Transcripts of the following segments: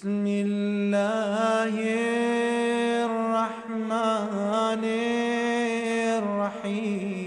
بسم الله الرحمن الرحيم.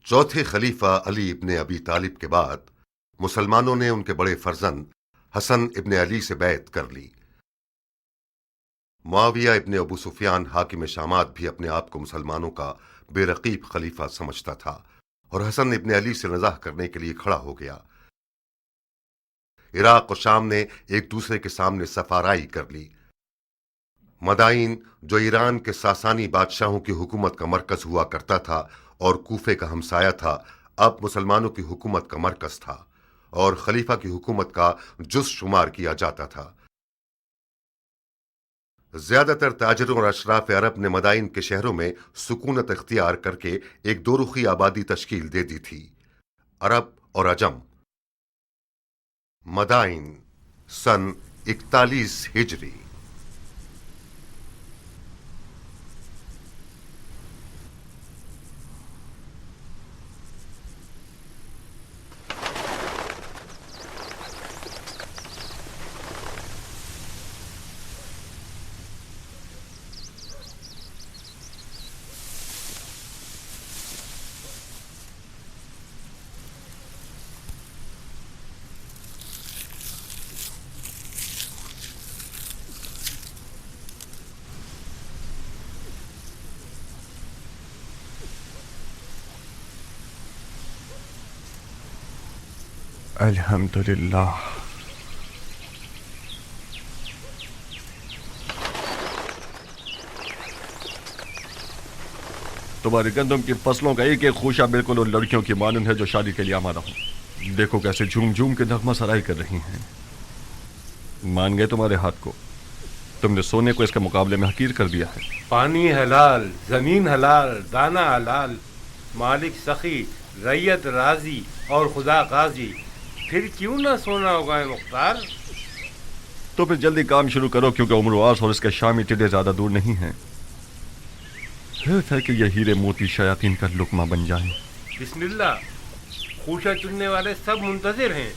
چوتھے خلیفہ علی ابن ابی طالب کے بعد مسلمانوں نے ان کے بڑے فرزند حسن ابن علی سے بیعت کر لی۔ معاویہ ابن ابو سفیان حاکم شامات بھی اپنے آپ کو مسلمانوں کا بے رقیب خلیفہ سمجھتا تھا اور حسن ابن علی سے نزاع کرنے کے لیے کھڑا ہو گیا۔ عراق و شام نے ایک دوسرے کے سامنے سفارائی کر لی۔ مدائن جو ایران کے ساسانی بادشاہوں کی حکومت کا مرکز ہوا کرتا تھا اور کوفے کا ہمسایہ تھا، اب مسلمانوں کی حکومت کا مرکز تھا اور خلیفہ کی حکومت کا جز شمار کیا جاتا تھا۔ زیادہ تر تاجروں اور اشراف عرب نے مدائن کے شہروں میں سکونت اختیار کر کے ایک دو رخی آبادی تشکیل دے دی تھی، عرب اور عجم۔ مدائن سن 41 ہجری۔ الحمدللہ. تمہاری گندم کی فصلوں کا ایک ایک خوشہ بالکل ان لڑکیوں کی مانند ہے جو شادی کے لیے آمادہ ہوں. دیکھو کیسے جھوم جھوم کے نغمہ سرائی کر رہی ہیں. مان گئے تمہارے ہاتھ کو. تم نے سونے کو اس کے مقابلے میں حقیر کر دیا ہے. پانی حلال، زمین حلال، دانہ حلال، مالک سخی، ریت راضی اور خدا قاضی. پھر کیوں نہ سونا ہوگا مختار؟ تو پھر جلدی کام شروع کرو کیونکہ عمرواس اور اس کے شامی ٹڈے زیادہ دور نہیں ہیں. ہے کہ یہ ہیرے موتی شیاطین کا لقمہ بن جائیں. بسم اللہ. خوشہ چننے والے سب منتظر ہیں.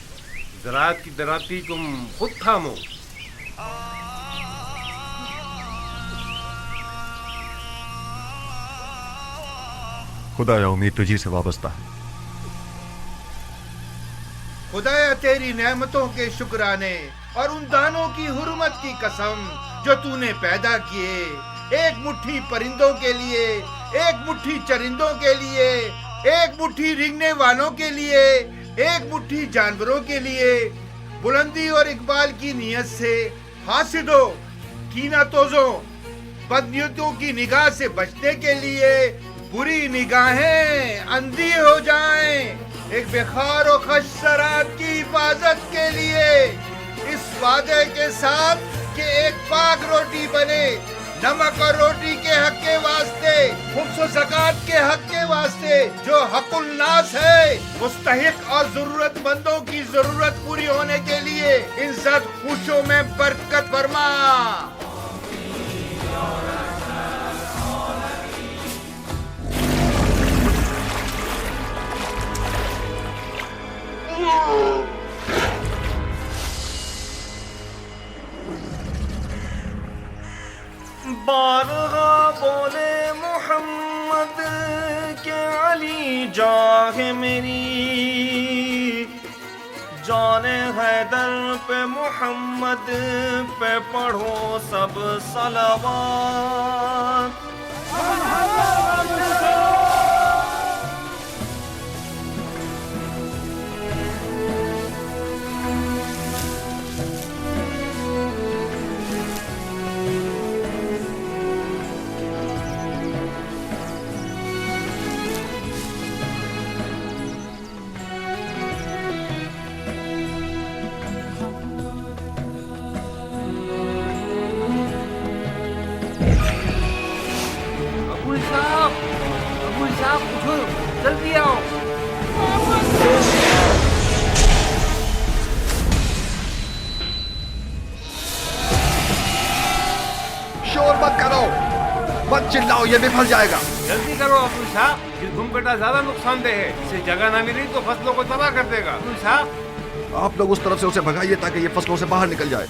زراعت کی دراتی تم خود تھامو. خدایا امید تجھی سے وابستہ ہے. خدایا تیری نعمتوں کے شکرانے اور ان دانوں کی حرمت کی قسم جو تو نے پیدا کیے. ایک مٹھی پرندوں کے لیے، ایک مٹھی چرندوں کے لیے، ایک مٹھی رنگنے والوں کے لیے، ایک مٹھی جانوروں کے لیے. بلندی اور اقبال کی نیت سے حاسدوں، کینہ توزوں، بدنیتوں کی نگاہ سے بچنے کے لیے بری نگاہیں اندھی ہو جائیں. ایک بخار و خش سرات کی حفاظت کے لیے اس وعدے کے ساتھ کہ ایک پاک روٹی بنے، نمک اور روٹی کے حق کے واسطے، خمس و زکوٰۃ کے حق کے واسطے جو حق الناس ہے، مستحق اور ضرورت مندوں کی ضرورت پوری ہونے کے لیے عزت خوشوں میں برکت فرما. بارگاہ بولے محمد کے علی جاہ میری، جان حیدر پہ محمد پہ پڑھو سب صلوات. ابو صاحب اٹھو، جلدی آؤ. شور مت کرو، مت چلاؤ، یہ بھی پھنس جائے گا. جلدی کرو ابو صاحب، یہ گھم بیٹا زیادہ نقصان دہ ہے. اسے جگہ نہ ملی تو فصلوں کو تباہ کر دے گا. ابو صاحب آپ لوگ اس طرف سے اسے بھگائیے تاکہ یہ فصلوں سے باہر نکل جائے.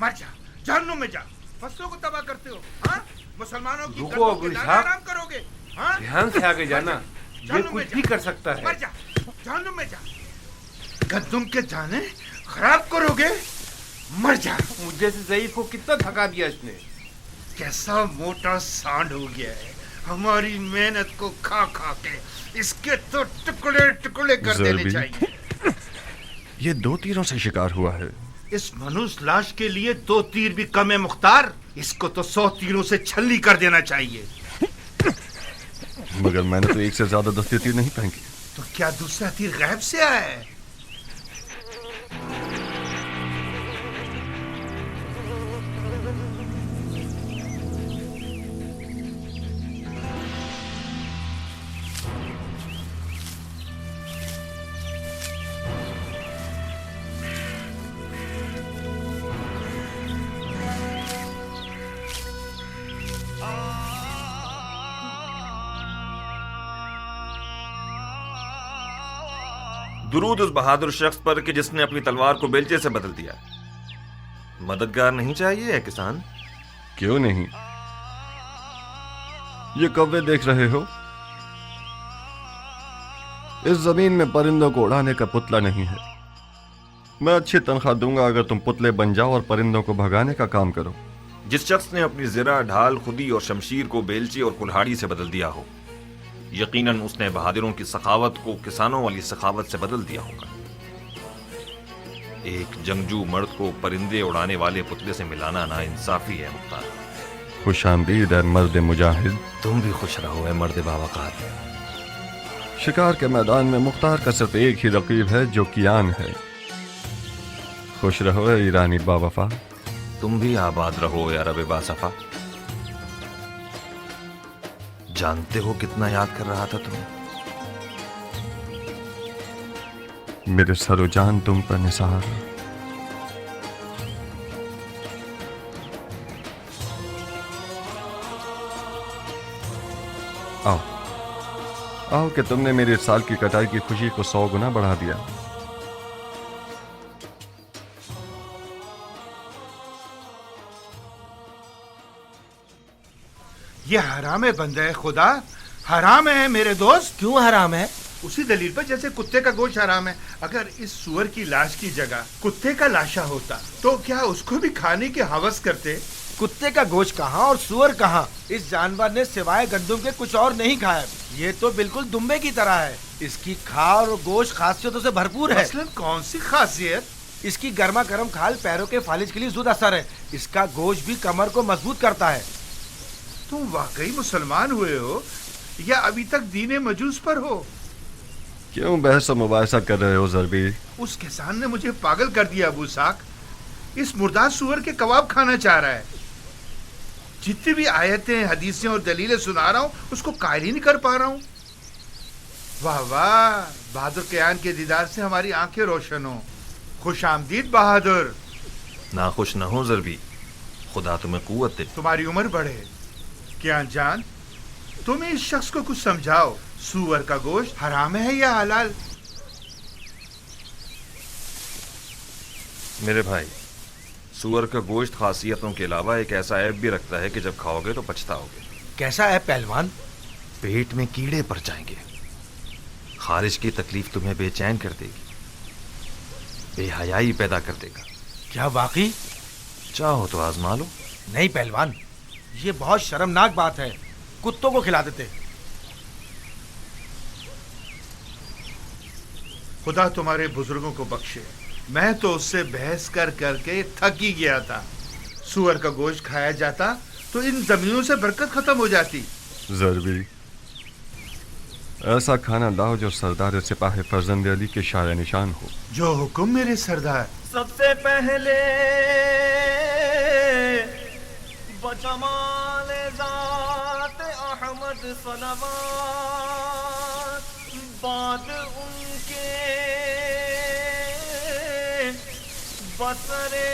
مر جا، جہنم میں جا. فصلوں کو تباہ کرتے ہو. ہاں، مسلمانوں کی رکو گردوں ابو کے دانے صاحب. آرام کرو گے. ہاں، دھیان سے آگے جانا، یہ کچھ بھی کر سکتا ہے. مر جا، جہنم میں جا. گندم کے دانے خراب کرو گے. مر جا. مجھے سے ضعیف کو کتنا تھکا دیا اس نے. कैसा मोटा सांड हो गया है, हमारी मेहनत को खा खा के इसके तो टुकड़े टुकड़े कर देने ज़रबी। चाहिए। ये 2 तीरों से शिकार हुआ है। इस मनुष्य लाश के लिए 2 तीर भी कम है मुख्तार, इसको तो 100 तीरों से छल्ली कर देना चाहिए। मगर मैंने तो 1 से ज्यादा 10 तीर नहीं फेंके। तो क्या दूसरा तीर गायब से आया है? दुरूद उस बहादुर शख्स पर कि जिसने अपनी तलवार को बेलचे से बदल दिया। मददगार नहीं चाहिए है किसान? क्यों नहीं? ये कौवे देख रहे हो? इस जमीन में परिंदों को उड़ाने का पुतला नहीं है। मैं अच्छी तनख्वाह दूंगा अगर तुम पुतले बन जाओ और परिंदों को भगाने का काम करो। जिस शख्स ने अपनी ज़रा, ढाल, खुदी और शमशीर को बेलचे और कुल्हाड़ी से बदल दिया हो, यकीनन उसने बहादुरों की सखावत को किसानों वाली सखावत से बदल दिया होगा। एक जंगजू मर्द को परिंदे उड़ाने वाले पुतले से मिलाना नाइंसाफी है मुख्तार। खुशामदीद है मर्द मुजाहिद। तुम भी खुश रहो है मर्द बावकार। शिकार के मैदान में मुख्तार का सिर्फ एक ही रकीब है जो कियान है। खुश रहो है ईरानी बावफा। तुम भी आबाद रहो है अरब बासफा। जानते हो कितना याद कर रहा था तुम्हें? मेरे सरो जान तुम पर निसार। आओ आओ कि तुमने मेरे इस साल की कटाई की खुशी को 100 गुना बढ़ा दिया। ये हराम है बंदे खुदा, हराम है मेरे दोस्त। क्यों हराम है? उसी दलील पर जैसे कुत्ते का गोश्त हराम है। अगर इस सुअर की लाश की जगह कुत्ते का लाशा होता तो क्या उसको भी खाने की हवस करते? कुत्ते का गोश्त कहाँ और सुअर कहाँ? इस जानवर ने सिवाय गंदुम के कुछ और नहीं खाया। ये तो बिल्कुल दुम्बे की तरह है। इसकी खाल और गोश्त खासियतों से भरपूर है। मसलन कौन सी खासियत? इसकी गर्मा गर्म खाल पैरों के फालिज के लिए जुद असर है। इसका गोश्त भी कमर को मजबूत करता है। तुम वाकई मुसलमान हुए हो या अभी तक दीने मजूस पर हो? क्यों बहस और मुबाहिसा कर रहे हो ज़रबी? उस किसान ने मुझे पागल कर दिया अबू साक। इस मुर्दार सुअर के कबाब खाना चाह रहा है। जितनी भी आयतें, हदीसें और दलीलें सुना रहा हूँ उसको कायल ही नहीं कर पा रहा हूँ। वाह वाह, बहादुर कियान के दीदार से हमारी आंखें रोशन हो। खुश आमदीद बहादुर। नाखुश न हो ज़रबी, खुदा तुम्हें कुव्वत दे। तुम्हारी उम्र बढ़े। कियान जान, तुम इस शख्स को कुछ समझाओ। सूअर का गोश्त हराम है या हलाल? मेरे भाई, सूअर का गोश्त खासियतों के अलावा एक ऐसा ऐब भी रखता है कि जब खाओगे तो पछताओगे। कैसा है पहलवान? पेट में कीड़े पड़ जाएंगे। खारिज की तकलीफ तुम्हें बेचैन कर देगी, बेहयाई पैदा कर देगा। क्या वाकई? चाहो तो आजमा लो। नहीं पहलवान, ये बहुत शर्मनाक बात है। कुत्तों को खिला देते। खुदा तुम्हारे बुजुर्गों को बख्शे। मैं तो उससे बहस कर करके थक ही गया था। सूअर का गोश्त खाया जाता तो इन जमीनों से बरकत खत्म हो जाती। ज़रबी, ऐसा खाना लाओ जो सरदार सिपाही फर्जंद अली के शाया निशान हो। जो हुक्म मेरे सरदार। सबसे पहले बजमाल ज़ात अहमद सलवात, बाद उनके बसरे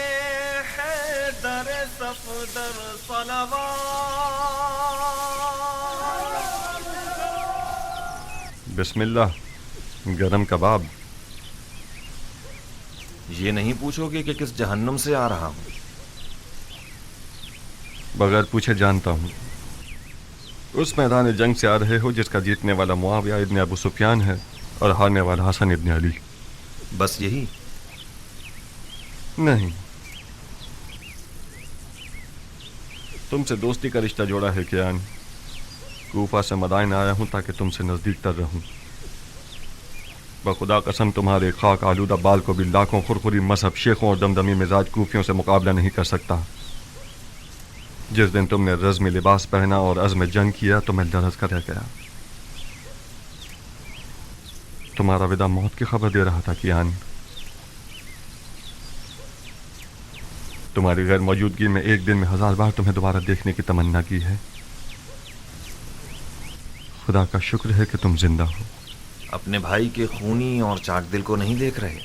हैदर सफदर सलवात। बिस्मिल्लाह, गरम कबाब। ये नहीं पूछोगे कि किस जहन्नुम से आ रहा हूँ? बगैर पूछे जानता हूँ। उस मैदान जंग से आ रहे हो जिसका जीतने वाला मुआविया इब्न अबू सुफियान है और हारने वाला हसन इब्न अली। बस यही? नहीं, तुमसे दोस्ती का रिश्ता जोड़ा है कियान। कूफा से मदाइन आया हूँ ताकि तुमसे नज़दीक तर रहूँ। बखुदा कसम तुम्हारे खाक आलूदा बाल को भी लाखों खुरखुरी मजहब शेखों और दमदमी मिजाज कूफियों से मुकाबला नहीं कर सकता। जिस दिन तुमने रज़्म लिबास पहना और अज़्म जंग किया तो मैं लरज़ कर रह गया। तुम्हारा विदा मौत की खबर दे रहा था कियान। तुम्हारी गैर मौजूदगी में एक दिन में 1000 बार तुम्हें दोबारा देखने की तमन्ना की है। खुदा का शुक्र है कि तुम जिंदा हो। अपने भाई के खूनी और चाक दिल को नहीं देख रहे?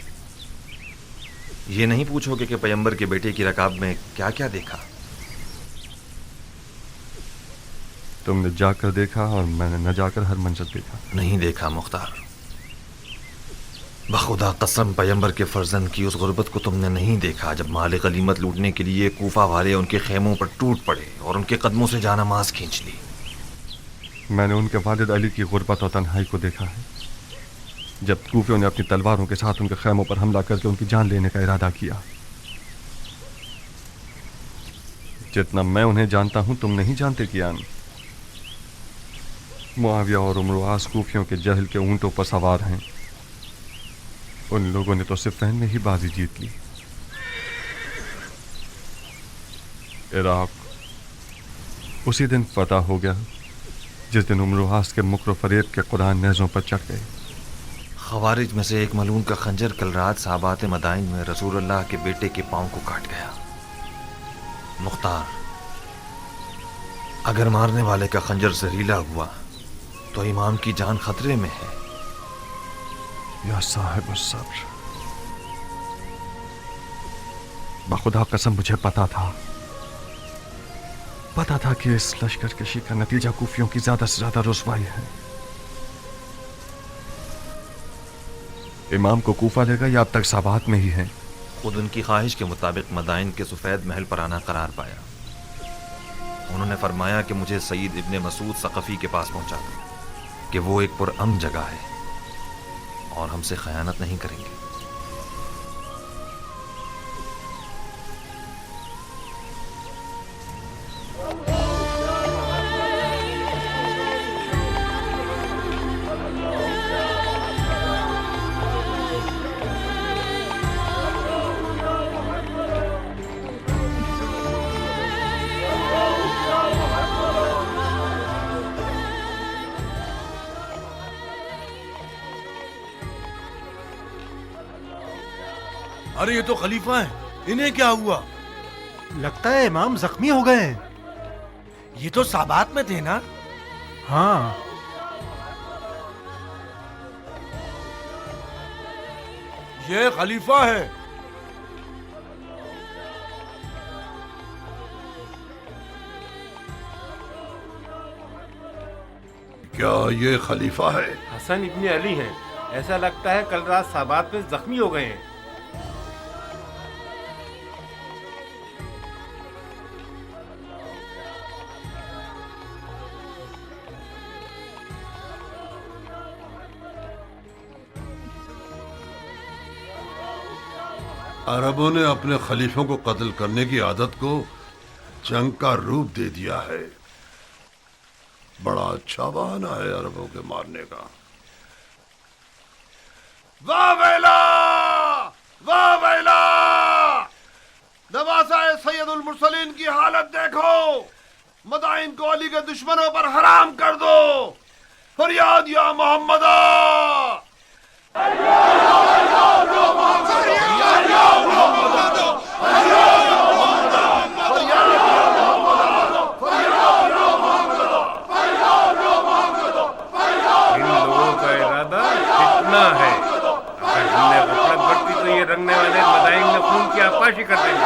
ये नहीं पूछोगे कि पैगंबर के बेटे की रकाब में क्या क्या देखा? तुमने जाकर देखा और मैंने न जाकर हर मंजर देखा। नहीं देखा मुख्तार। बखुदा कसम पैगंबर के फर्जंद की उस गुर्बत को तुमने नहीं देखा जब माल गनीमत लूटने के लिए कूफा वाले उनके खेमों पर टूट पड़े और उनके कदमों से जानामाज खींच ली। मैंने उनके वालिद अली की गुर्बत और तन्हाई को देखा है जब कूफियों ने अपनी तलवारों के साथ उनके खेमों पर हमला करके उनकी जान लेने का इरादा किया। जितना मैं उन्हें जानता हूं तुम नहीं जानते कियान। मुआविया और उमर कूफियों के जहल के ऊंटों पर सवार हैं। उन लोगों ने तो सिफ़ैन में ही बाजी जीत ली। इराक उसी दिन फतह हो गया जिस दिन उमर के मुकर फरेब के कुरान नेज़ों पर चढ़ गए। खवारिज में से एक मलून का खंजर कल रात साबात मदाइन में रसूलुल्लाह के बेटे के पांव को काट गया। मुख्तार, अगर मारने वाले का खंजर जहरीला हुआ तो इमाम की जान खतरे में है। या साहिब सब्र, बखुदा कसम मुझे पता था कि इस लश्कर कशी का नतीजा कूफियों की ज्यादा से ज्यादा रुसवाई है। इमाम को कूफा लेगा या अब तक साबात में ही है? खुद उनकी ख्वाहिश के मुताबिक मदाइन के सफेद महल पर आना करार पाया। उन्होंने फरमाया कि मुझे सईद इब्ने मसूद सकफी के पास पहुंचा दो कि वो एक पुरअमन जगह है और हमसे खयानत नहीं करेंगे। अरे ये तो खलीफा है, इन्हें क्या हुआ? लगता है इमाम जख्मी हो गए हैं। ये तो साबात में थे ना? हाँ, ये खलीफा है। क्या ये खलीफा है? हसन इब्ने अली हैं। ऐसा लगता है कल रात साबात में जख्मी हो गए हैं। अरबों ने अपने खलीफों को कत्ल करने की आदत को जंग का रूप दे दिया है। बड़ा अच्छा बहाना है अरबों के मारने का। वाह वेला, वाह वेला! नवाज़ा सैयदुल मुरसलीन की हालत देखो। मदाइन को अली के दुश्मनों पर हराम कर दो। फरियाद या मोहम्मदा! रंगने वाले मदाइन में खून की आपाशी कर देंगे।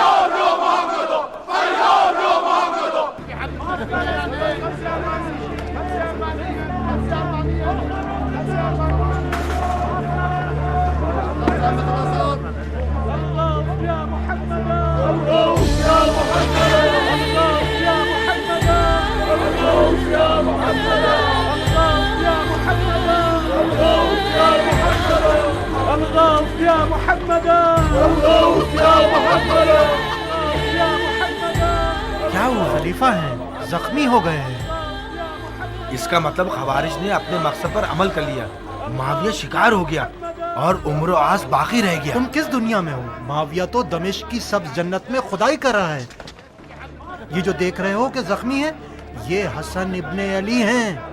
क्या खलीफा हैं, जख्मी हो गए हैं। इसका मतलब खवारिज ने अपने मकसद पर अमल कर लिया, मुआविया शिकार हो गया और उम्र आस बाकी रह गया। तुम किस दुनिया में हो? मुआविया तो दमिश्क की सब्ज जन्नत में खुदाई कर रहा है। ये जो देख रहे हो कि जख्मी है, ये हसन इब्ने अली हैं।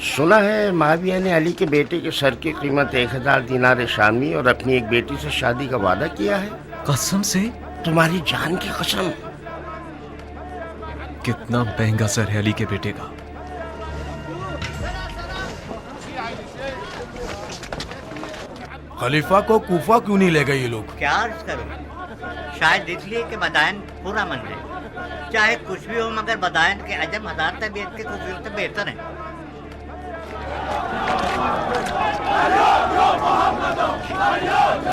सुना है मुआविया ने अली के बेटे के सर की कीमत 1000 दिनार शामी और अपनी एक बेटी से शादी का वादा किया है। कसम से? तुम्हारी जान की कसम। कितना महंगा सर है अली के बेटे का। खलीफा को कूफा क्यों नहीं ले गए ये लोग? क्या अर्ज करूं? शायद इसलिए कि बदायन पूरा मन है। चाहे कुछ भी हो, मगर बदायन के अजम हजार तबीयत के खूबियों से बेहतर है।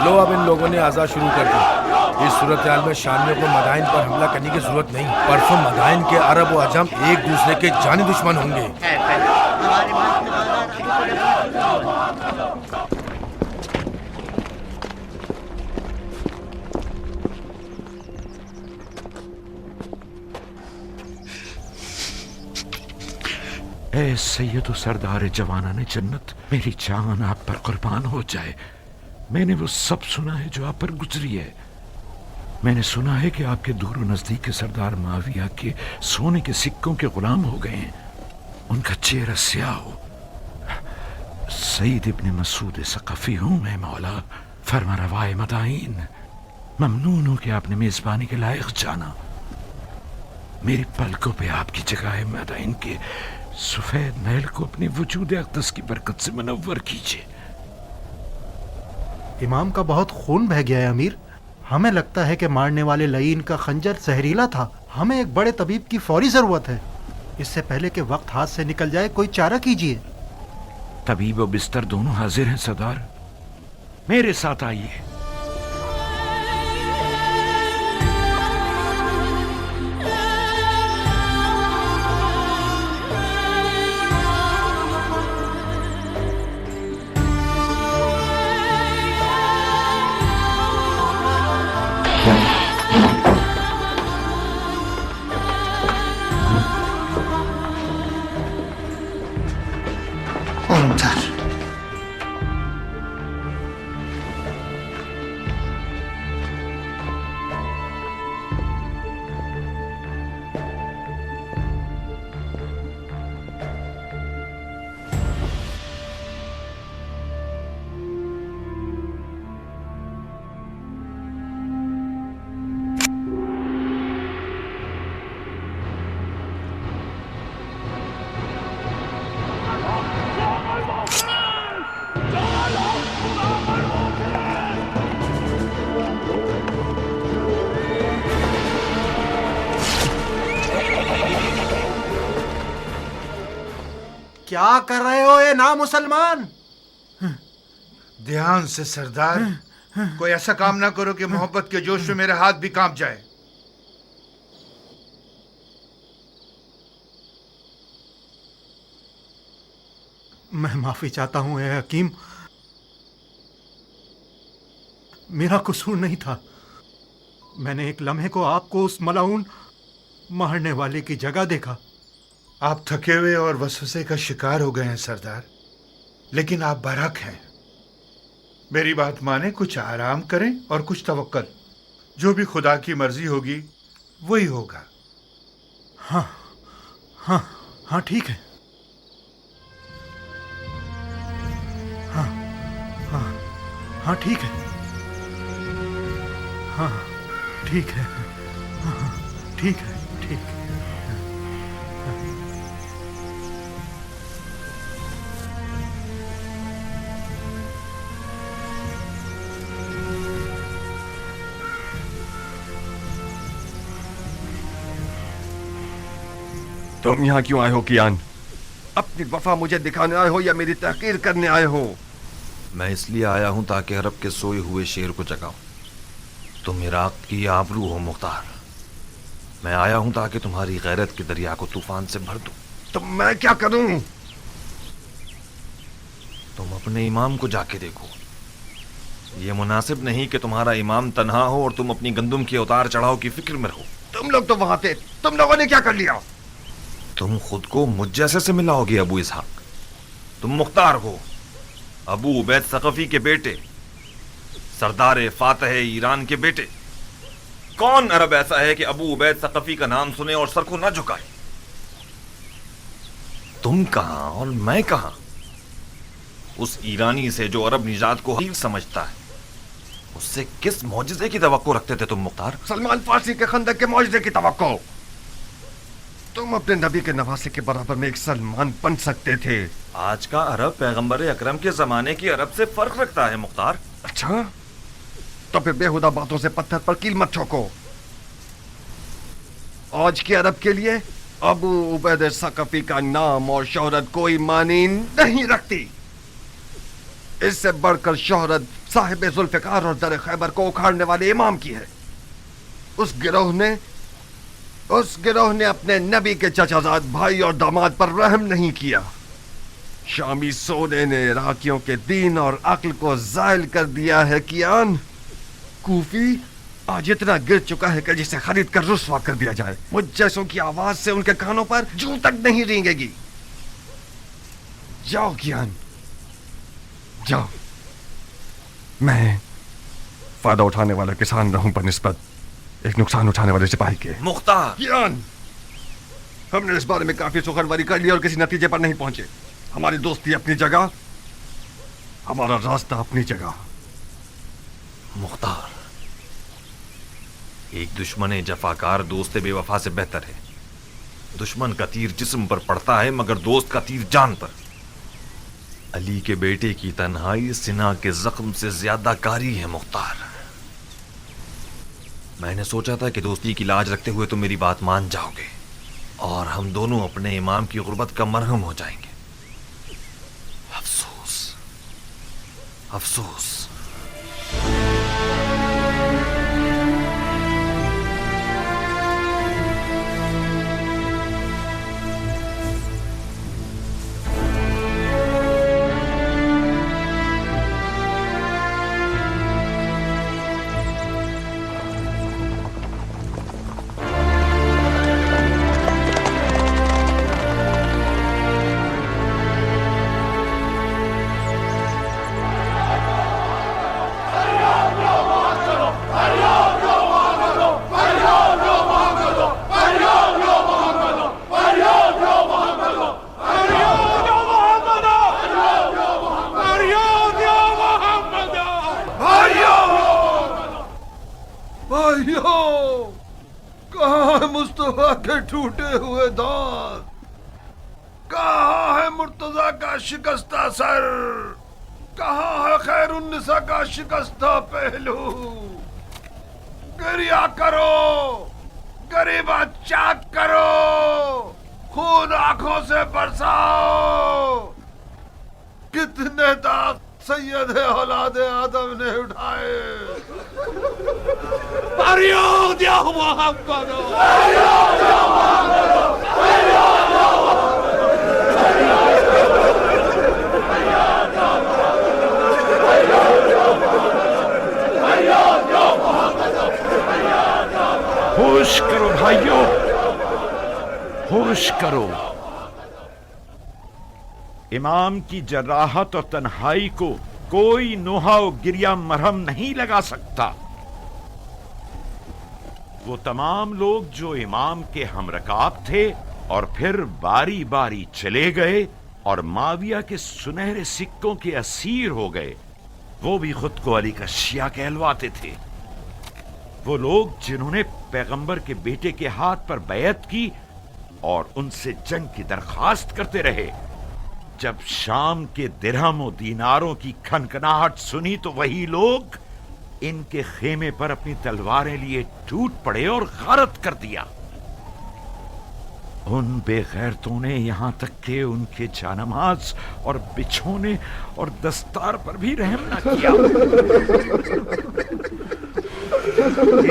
लो, अब इन लोगों ने आज़ाद शुरू कर दी। इस सूरत हाल में शामियों को मदाइन पर हमला करने की जरूरत नहीं। परसों मदाइन के अरब व अजम एक दूसरे के जानी दुश्मन होंगे। हमारे ए सैयद सरदार जवाना ने जन्नत, मेरी जान आप पर कुर्बान हो जाए। मैंने वो सब सुना है जो आप पर गुजरी है। मैंने सुना है कि आपके दूर नजदीक के सरदार मुआविया के सोने के सिक्कों के गुलाम हो गए हैं। उनका चेहरा स्याह हो। सईद इब्ने मसूद सकफी हूं मैं मौला, फरमा रवाए मदाइन। ममनून हूं कि आपने मेजबानी के लायक जाना। मेरी पलकों पे आपकी जगह है मदाइन के सफेद महल को अपनी वजूद अक़दस की बरकत से मुनव्वर कीजिए। इमाम का बहुत खून बह गया है अमीर। हमें लगता है कि मारने वाले लईन का खंजर जहरीला था। हमें एक बड़े तबीब की फौरी जरूरत है। इससे पहले कि वक्त हाथ से निकल जाए, कोई चारा कीजिए। तबीब और बिस्तर दोनों हाजिर हैं सरदार, मेरे साथ आइए। क्या कर रहे हो ये ना मुसलमान? ध्यान से सरदार, कोई ऐसा काम ना करो कि मोहब्बत के जोश में मेरे हाथ भी कांप जाए। मैं माफी चाहता हूं ए हकीम, मेरा कसूर नहीं था। मैंने एक लम्हे को आपको उस मलाउन मारने वाले की जगह देखा। आप थके हुए और वसवसे का शिकार हो गए हैं सरदार, लेकिन आप बरहक हैं। मेरी बात माने, कुछ आराम करें और कुछ तवक्कल। जो भी खुदा की मर्जी होगी वही होगा। हाँ हाँ हाँ, ठीक है। हाँ हाँ हाँ, ठीक है। हाँ ठीक है। हाँ ठीक है, ठीक है। तुम यहाँ क्यों आए हो कियान? अपनी वफा मुझे दिखाने आए हो या मेरी तहकीर करने आए हो? मैं इसलिए आया हूं ताकि अरब के सोए हुए शेर को जगाऊं। तुम इराक की आबरू हो मुख्तार। मैं आया हूं ताकि तुम्हारी गैरत के दरिया को तूफान से भर दूं। तो मैं क्या करूं? तुम अपने इमाम को जाके देखो। ये मुनासिब नहीं कि तुम्हारा इमाम तन्हा हो और तुम अपनी गंदुम के उतार चढ़ाव की फिक्र में रहो। तुम लोग तो वहां थे, तुम लोगों ने क्या कर लिया? तुम खुद को मुझ जैसे से मिलाओगे अबू इसहाक? तुम मुख्तार हो, अबू उबैद सकफी के बेटे, सरदार फातह ईरान के बेटे। कौन अरब ऐसा है कि अबू उबैद सकफी का नाम सुने और सर को न झुकाए? तुम कहां और मैं कहां? उस ईरानी से जो अरब निजात को हकीक समझता है, उससे किस मौजिज़े की तवक्को रखते थे तुम मुख्तार? सलमान फारसी के खंदक के मौजिज़े की तवक्को। तुम अपने नबी के नवासे के बराबर में एक सलमान बन सकते थे। आज का अरब पैगंबर अकरम के जमाने की अरब से फर्क रखता है मुख्तार। अच्छा, तो फिर बेहुदा बातों से पत्थर पर कील मत ठोको। आज के अरब के लिए अबू उबैद सकफी का नाम और शोहरत कोई मानी नहीं रखती। इससे बढ़कर शोहरत साहिब जुल्फिकार और दर खैबर को उखाड़ने वाले इमाम की है। उस गिरोह ने अपने नबी के चचाजाद भाई और दामाद पर रहम नहीं किया। शामी सोने ने इराकियों के दीन और अक्ल को जायल कर दिया है। कियान कूफी आज इतना गिर चुका है कि जिसे खरीद कर रुस्वा कर दिया जाए। मुझ जैसों की आवाज से उनके कानों पर जूं तक नहीं रेंगेगी। जाओ कियान, जाओ। मैं फायदा उठाने वाला किसान रहूं बनिस्बत एक नुकसान उठाने वाले सिपाही के। मुख्तार, कियान, हमने इस बारे में काफी सुखनवारी कर ली और किसी नतीजे पर नहीं पहुंचे। हमारी दोस्ती अपनी जगह, हमारा रास्ता अपनी जगह। मुख्तार, एक दुश्मन जफाकार दोस्त बेवफा से बेहतर है। दुश्मन का तीर जिस्म पर पड़ता है मगर दोस्त का तीर जान पर। अली के बेटे की तन्हाई सिना के जख्म से ज्यादा कारी है मुख्तार। मैंने सोचा था कि दोस्ती की लाज रखते हुए तुम मेरी बात मान जाओगे और हम दोनों अपने इमाम की गुर्बत का मरहम हो जाएंगे। अफसोस, अफसोस। कहाँ है मुस्तफा के टूटे हुए दांत? कहाँ है मुर्तजा का शिकस्ता सर? कहाँ है खैरुन्निसा का शिकस्ता पहलू? गिरिया करो, गरीबा चाक करो, खून आंखों से बरसाओ। कितने दाग सैयद औलाद आदम ने उठाए। होश करो भाइयों, होश करो। इमाम की जराहत और तन्हाई को कोई नोहा और गिरिया मरहम नहीं लगा सकता। वो तमाम लोग जो इमाम के हमरकाब थे और फिर बारी बारी चले गए और माविया के सुनहरे सिक्कों के असीर हो गए, वो भी खुद को अली का शिया कहलवाते थे। वो लोग जिन्होंने पैगंबर के बेटे के हाथ पर बैत की और उनसे जंग की दरखास्त करते रहे। जब शाम के दिरहम और दीनारों की खनखनाहट सुनी तो वही लोग इनके खेमे पर अपनी तलवारें लिए टूट पड़े और गारत कर दिया। उन बेगैरतों ने यहां तक के उनके जानमाज और बिछोने और दस्तार पर भी रहम न किया।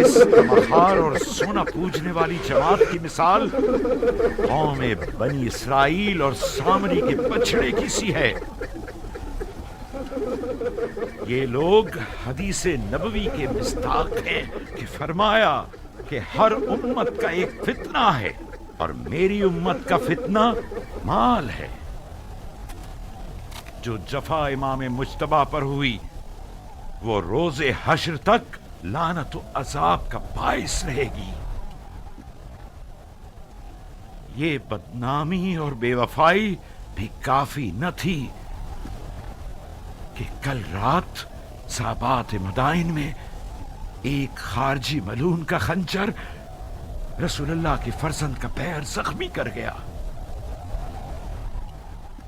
इस तमखार और सोना पूजने वाली जमात की मिसाल कौम बनी इसराइल और सामरी के बछड़े की सी है। ये लोग हदीस नबवी के मिस्ताक हैं कि फरमाया, کہ ہر امت کا ایک فتنہ ہے اور میری امت کا فتنہ مال ہے. جو جفا امام مجتبی پر ہوئی وہ روز حشر تک لعنت و عذاب کا باعث رہے گی. یہ بدنامی اور بے وفائی بھی کافی نہ تھی کہ کل رات صحابات مدائن میں ایک خارجی ملعون کا خنجر رسول اللہ کے فرزند کا پیر زخمی کر گیا.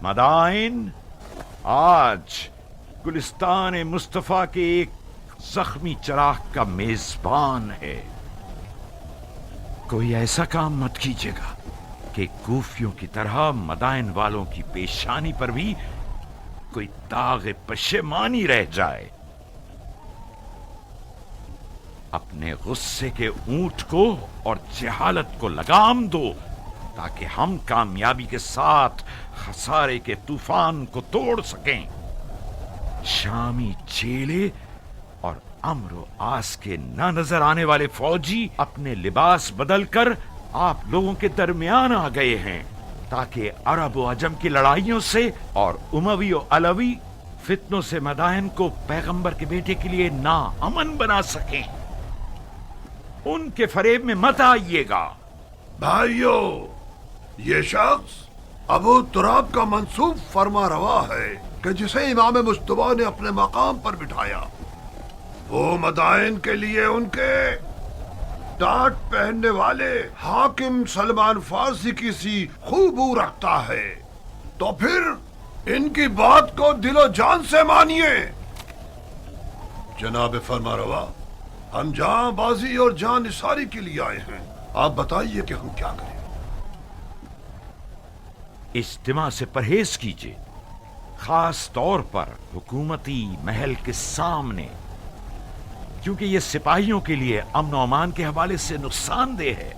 مدائن آج گلستان مصطفیٰ کے ایک زخمی چراغ کا میزبان ہے. کوئی ایسا کام مت کیجیے گا کہ کوفیوں کی طرح مدائن والوں کی پیشانی پر بھی کوئی داغ پشیمانی رہ جائے. اپنے غصے کے اونٹ کو اور جہالت کو لگام دو تاکہ ہم کامیابی کے ساتھ خسارے کے طوفان کو توڑ سکیں. شامی چیلے اور امر و آس کے نہ نظر آنے والے فوجی اپنے لباس بدل کر آپ لوگوں کے درمیان آ گئے ہیں تاکہ عرب و عجم کی لڑائیوں سے اور اموی و علوی فتنوں سے مدائن کو پیغمبر کے بیٹے کے لیے ناامن بنا سکیں. ان کے فریب میں مت آئیے گا. بھائیو، یہ شخص ابو تراب کا منسوب فرما روا ہے کہ جسے امام مجتبی نے اپنے مقام پر بٹھایا وہ مدائن کے لیے ان کے ٹاٹ پہننے والے حاکم سلمان فارسی کی سی خوبو رکھتا ہے. تو پھر ان کی بات کو دل و جان سے مانیے. جناب فرما روا، ہم جان بازی اور جان نثاری کے لیے آئے ہیں. آپ بتائیے کہ ہم کیا کریں. اجتماع سے پرہیز کیجیے، خاص طور پر حکومتی محل کے سامنے، کیونکہ یہ سپاہیوں کے لیے امن و امان کے حوالے سے نقصان دہ ہے.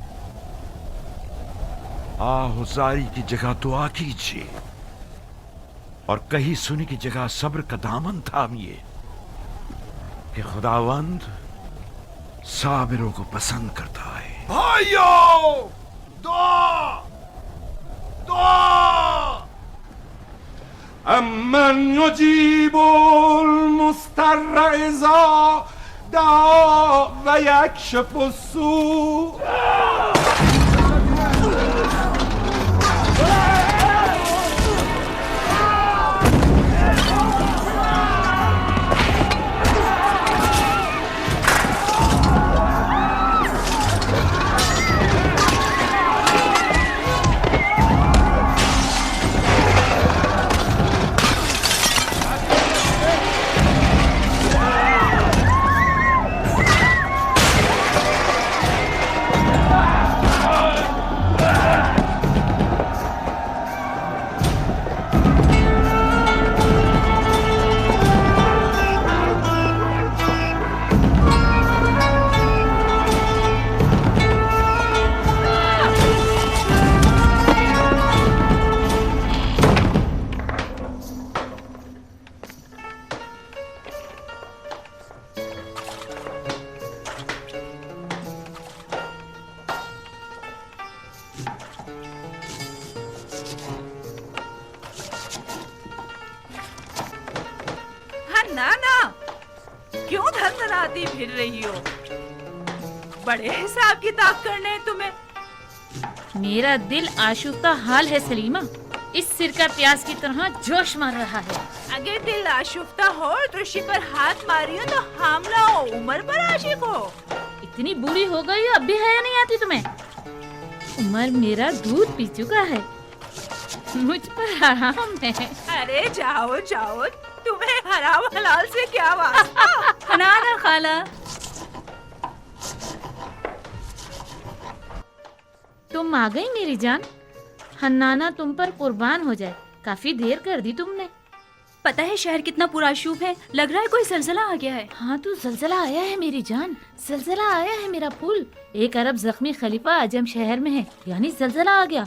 آہذاری کی جگہ دعا کیجیے اور کہیں سنی کی جگہ صبر کا دامن تھامیے کہ خداوند صابروں کو پسند کرتا ہے. بھائیو، دعا دعا. امن یجیب المضطر اذا دعا و یکشف السوء. کیوں دھندناتی پھر رہی ہو؟ بڑے حساب کتاب کرنے تمہیں. میرا دل آشفتہ حال ہے سلیمہ، اس سرکہ پیاز کی طرح جوش مار رہا ہے. اگر دل آشفتہ ہو تو رشی پر ہاتھ ماری ہو تو حاملہ ہو، عمر پر عاشق ہو. اتنی بوڑھی ہو گئی ہو اب بھی حیا نہیں آتی تمہیں؟ عمر میرا دودھ پی چکا ہے، مجھ پر حرام ہے. ارے جاؤ جاؤ، تمہیں حرام حلال سے کیا واسطہ؟ حنانا خالہ، تم آ گئی میری جان. حنانا تم پر قربان ہو جائے، کافی دیر کر دی تم نے. پتہ ہے شہر کتنا پرآشوب ہے، لگ رہا ہے کوئی زلزلہ آ گیا ہے. ہاں تو زلزلہ آیا ہے میری جان، زلزلہ آیا ہے میرا پھول. ایک ارب زخمی خلیفہ عجم شہر میں ہے، یعنی زلزلہ آ گیا.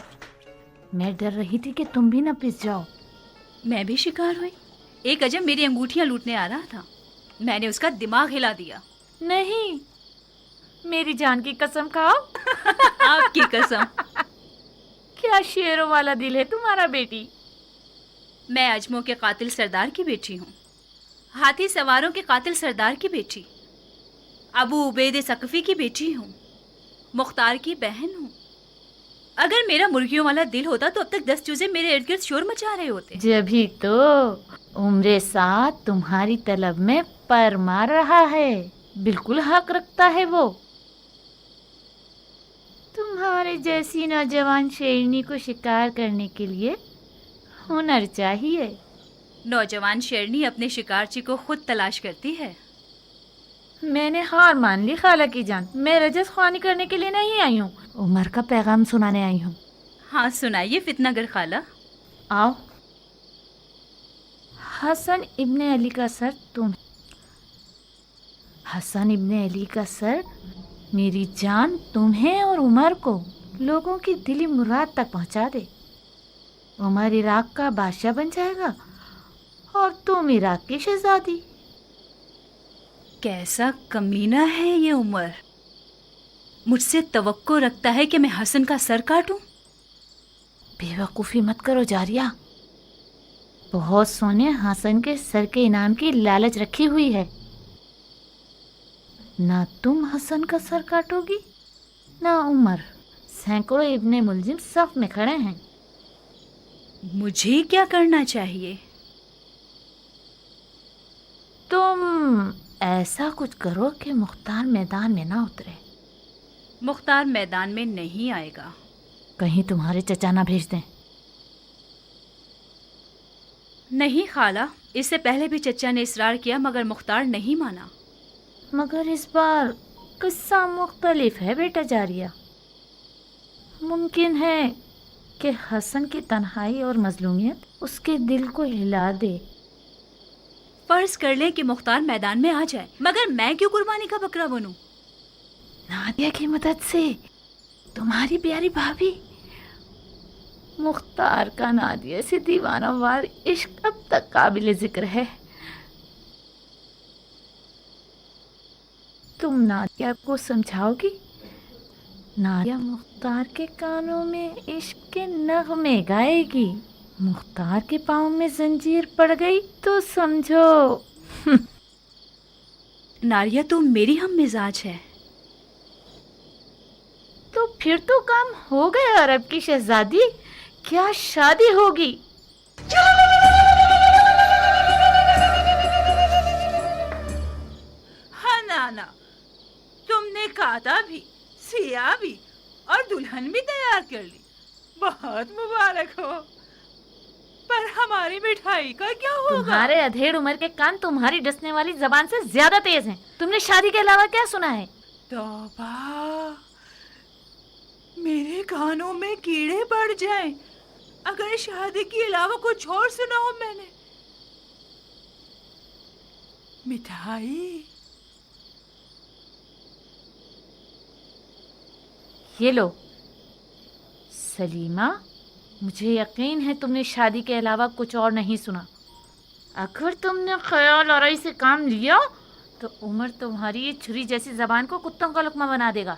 میں ڈر رہی تھی کہ تم بھی نہ پس جاؤ. میں بھی شکار ہوئی. ایک عجم میری انگوٹھیاں لوٹنے آ رہا تھا، میں نے اس کا دماغ ہلا دیا. نہیں، मेरी जान की कसम खाओ। आपकी कसम। क्या शेरों वाला दिल है तुम्हारा बेटी। मैं अजमों के कातिल सरदार की बेटी हूँ, हाथी सवारों के कातिल सरदार की बेटी, अबू उबैद सकफी की बेटी हूँ, मुख्तार की बहन हूँ। अगर मेरा मुर्गियों वाला दिल होता तो अब तक 10 चूजे मेरे इर्द गिर्द शोर मचा रहे होते। जभी तो उम्र साथ तुम्हारी तलब में पर मार रहा है। बिल्कुल हक रखता है वो। तुम्हारे जैसी नौजवान शेरनी को शिकार करने के लिए हुनर चाहिए। नौजवान शेरनी अपने शिकारची को खुद तलाश करती है। मैंने हार मान ली खाला की जान। मैं रजस ख्वानी करने के लिए नहीं आई हूँ, उमर का पैगाम सुनाने आई हूँ। हाँ सुनाइए फितनागर खाला। आओ। हसन इब्ने अली का सर तुम। हसन इब्ने अली का सर मेरी जान तुम्हें और उमर को लोगों की दिली मुराद तक पहुंचा दे। उमर इराक का बादशाह बन जाएगा और तुम इराक की शहजादी। कैसा कमीना है ये उमर। मुझसे तवक्को रखता है कि मैं हसन का सर काटूं। बेवकूफ़ी मत करो जारिया। बहुत सोने हसन के सर के इनाम की लालच रखी हुई है। ना तुम हसन का सर काटोगी ना उमर। सैकड़ों इब्ने मुलजिम सफ में खड़े हैं। मुझे क्या करना चाहिए? तुम ऐसा कुछ करो कि मुख्तार मैदान में ना उतरे। मुख्तार मैदान में नहीं आएगा। कहीं तुम्हारे चचा ना भेज दें। नहीं खाला, इससे पहले भी चचा ने इसरार किया मगर मुख्तार नहीं माना। मगर इस बार किस्सा मुख्तलिफ है बेटा जारिया। मुमकिन है कि हसन की तन्हाई और मजलूमियत उसके दिल को हिला दे। फर्ज कर ले कि मुख्तार मैदान में आ जाए, मगर मैं क्यों कुर्बानी का बकरा बनूं? नादिया की मदद से तुम्हारी प्यारी भाभी। मुख्तार का नादिया से दीवाना वार इश्क अब तक काबिल जिक्र है। तुम नादिया को समझाओगी? नादिया मुख्तार के कानों में इश्क के नगमे गाएगी। मुख्तार के पाँव में जंजीर पड़ गई तो समझो। नारिया तो मेरी हम मिजाज है। तो फिर तो काम हो गया अरब की शहजादी। क्या शादी होगी? हाँ नाना, तुमने कादा भी, सिया भी और दुल्हन भी तैयार कर ली। बहुत मुबारक हो। पर हमारी मिठाई का क्या होगा? तुम्हारे अधेड़ उम्र के कान तुम्हारी डसने वाली जबान से ज्यादा तेज हैं। तुमने शादी के अलावा क्या सुना है? तौबा, मेरे कानों में कीड़े पड़ जाएं अगर शादी के अलावा कुछ और सुना हो मैंने। मिठाई ये लो सलीमा, मुझे यकीन है तुमने शादी के अलावा कुछ और नहीं सुना। अगर तुमने ख्याल आराई से काम लिया तो उमर तुम्हारी ये छुरी जैसी जबान को कुत्तों का लुकमा बना देगा।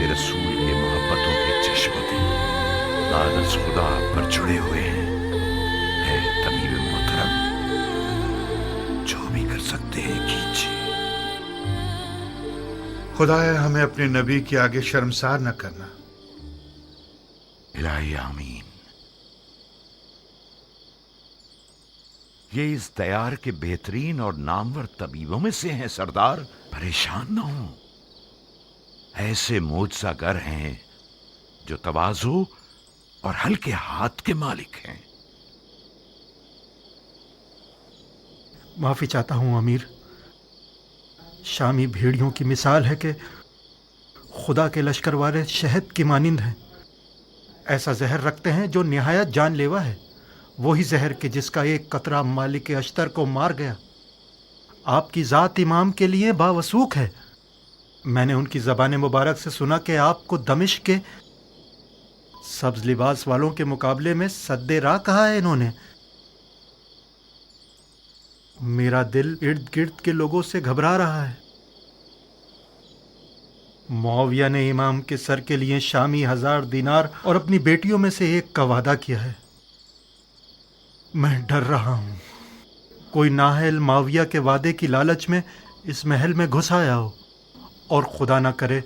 रसूल के मोहब्बतों के चश्मते लानत खुदा आप पर जुड़े हुए हैं। है तबीब मोहतरम, जो भी कर सकते हैं कीजिए। खुदाया हमें अपने नबी के आगे शर्मसार न करना। इलाही आमीन। ये इस दयार के बेहतरीन और नामवर तबीबों में से हैं सरदार। परेशान न हो। ऐसे मोजज़ागर हैं जो तवाज़ु और हल्के हाथ के मालिक हैं। माफ़ी चाहता हूँ अमीर। शामी भेड़ियों की मिसाल है कि खुदा के लश्कर वाले शहद की मानिंद हैं। ऐसा जहर रखते हैं जो निहायत जानलेवा है, वही जहर कि जिसका एक कतरा मालिक अश्तर को मार गया। आपकी ज़ात इमाम के लिए बावसूख है। मैंने उनकी ज़बान मुबारक से सुना कि आपको दमिश्क के सब्ज लिबास वालों के मुकाबले में सद्दे राह कहा है इन्होंने। मेरा दिल इर्द गिर्द के लोगों से घबरा रहा है। मुआविया ने इमाम के सर के लिए शामी 1000 दिनार और अपनी बेटियों में से एक का वादा किया है। मैं डर रहा हूं कोई नाहल मुआविया के वादे की लालच में इस महल में घुस आया हो और खुदा ना करे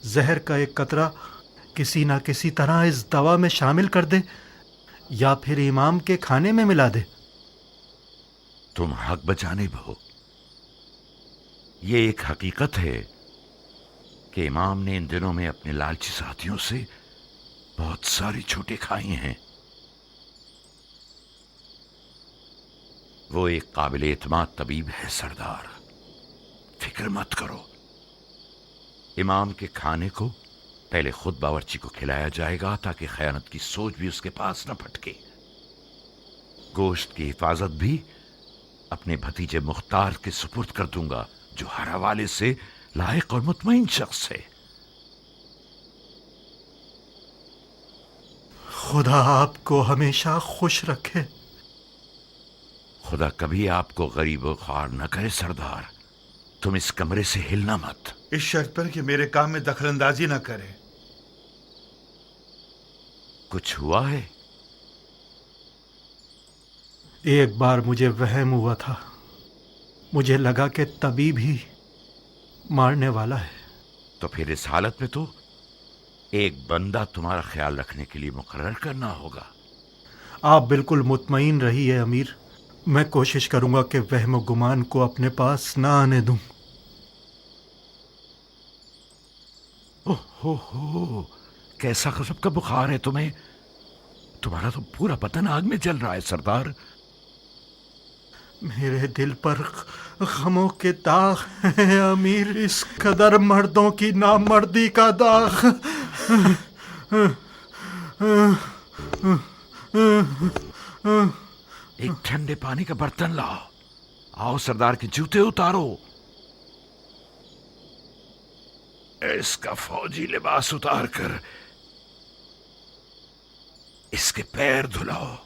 जहर का एक कतरा किसी ना किसी तरह इस दवा में शामिल कर दे या फिर इमाम के खाने में मिला दे। तुम हक बजानिब हो। ये एक हकीकत है कि इमाम ने इन दिनों में अपने लालची साथियों से बहुत सारी छूटें खाई हैं। वो एक काबिल एतमाद तबीब है सरदार, फिक्र मत करो। इमाम के खाने को पहले खुद बावर्ची को खिलाया जाएगा ताकि खयानत की सोच भी उसके पास न फटके। गोश्त की हिफाजत भी अपने भतीजे मुख्तार के सुपुर्द कर दूंगा, जो हर हवाले से लायक और मुतमईन शख्स है। खुदा आपको हमेशा खुश रखे। खुदा कभी आपको गरीब और ख्वार न करे सरदार। तुम इस कमरे से हिलना मत। इस शर्त पर कि मेरे काम में दखलंदाजी न करे। कुछ हुआ है? एक बार मुझे वहम हुआ था। मुझे लगा कि तबीब ही मारने वाला है। तो फिर इस हालत में तो एक बंदा तुम्हारा ख्याल रखने के लिए मुकर्रर करना होगा। आप बिल्कुल मुतमईन रहिए अमीर। मैं कोशिश करूंगा कि वहम गुमान को अपने पास ना आने दूं। ओहो, कैसा गजब का बुखार है तुम्हें। तुम्हारा तो पूरा बदन आग में जल रहा है सरदार। मेरे दिल पर गमों के दाग हैं अमीर, इस कदर मर्दों की नामर्दी का दाग। एक ठंडे पानी का बर्तन लाओ। आओ सरदार के जूते उतारो। इसका फौजी लिबास उतार कर इसके पैर धुलाओ।